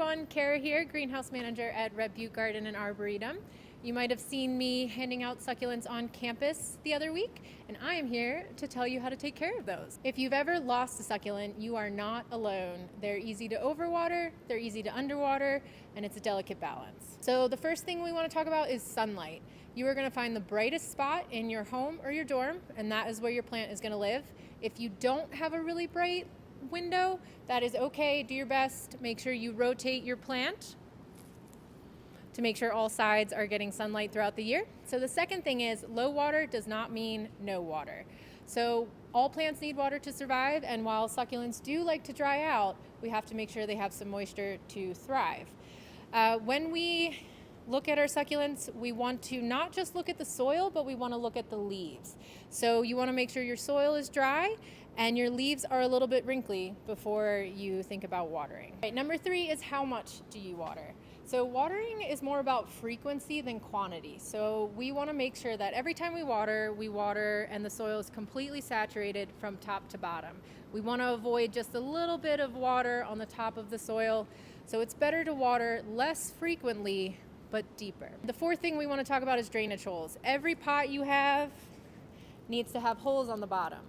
everyone, Kara here, Greenhouse Manager at Red Butte Garden and Arboretum. You might have seen me handing out succulents on campus the other week, and I am here to tell you how to take care of those. If you've ever lost a succulent, you are not alone. They're easy to overwater, they're easy to underwater, and it's a delicate balance. So the first thing we want to talk about is sunlight. You are going to find the brightest spot in your home or your dorm, and that is where your plant is going to live. If you don't have a really bright window, that is okay. Do your best. Make sure you rotate your plant to make sure all sides are getting sunlight throughout the year. So the second thing is low water does not mean no water. So all plants need water to survive, and while succulents do like to dry out, we have to make sure they have some moisture to thrive. When we look at our succulents, we want to not just look at the soil, but we want to look at the leaves. So you want to make sure your soil is dry and your leaves are a little bit wrinkly before you think about watering. Right, number 3 is how much do you water? So watering is more about frequency than quantity. So we want to make sure that every time we water and the soil is completely saturated from top to bottom. We want to avoid just a little bit of water on the top of the soil. So it's better to water less frequently but deeper. The fourth thing we want to talk about is drainage holes. Every pot you have needs to have holes on the bottom.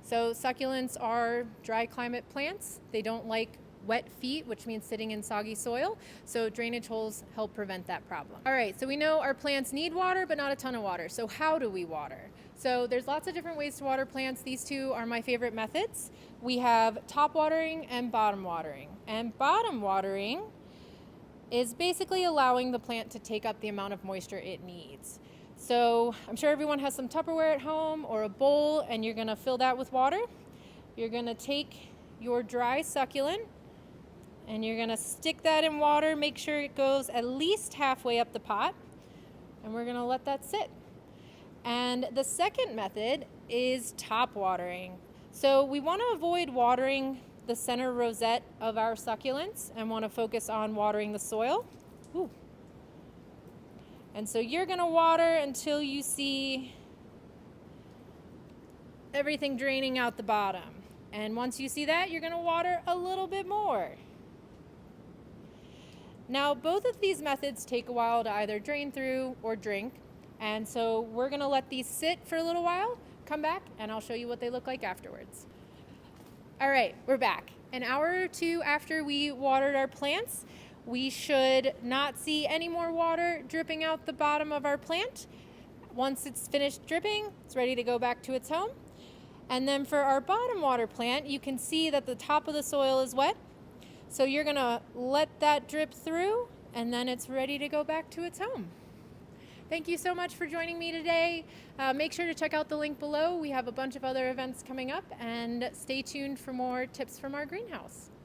So succulents are dry climate plants. They don't like wet feet, which means sitting in soggy soil. So drainage holes help prevent that problem. All right, so we know our plants need water, but not a ton of water. So how do we water? So there's lots of different ways to water plants. These two are my favorite methods. We have top watering and bottom watering. And bottom watering is basically allowing the plant to take up the amount of moisture it needs. So I'm sure everyone has some Tupperware at home or a bowl, and you're gonna fill that with water. You're gonna take your dry succulent and you're gonna stick that in water, make sure it goes at least halfway up the pot, and we're gonna let that sit. And the second method is top watering. So we wanna avoid watering the center rosette of our succulents and want to focus on watering the soil. Ooh. And so you're going to water until you see everything draining out the bottom. And once you see that, you're going to water a little bit more. Now, both of these methods take a while to either drain through or drink. And so we're going to let these sit for a little while, come back, and I'll show you what they look like afterwards. All right, we're back. An hour or two after we watered our plants, we should not see any more water dripping out the bottom of our plant. Once it's finished dripping, it's ready to go back to its home. And then for our bottom water plant, you can see that the top of the soil is wet. So you're gonna let that drip through, and then it's ready to go back to its home. Thank you so much for joining me today. Make sure to check out the link below. We have a bunch of other events coming up, and stay tuned for more tips from our greenhouse.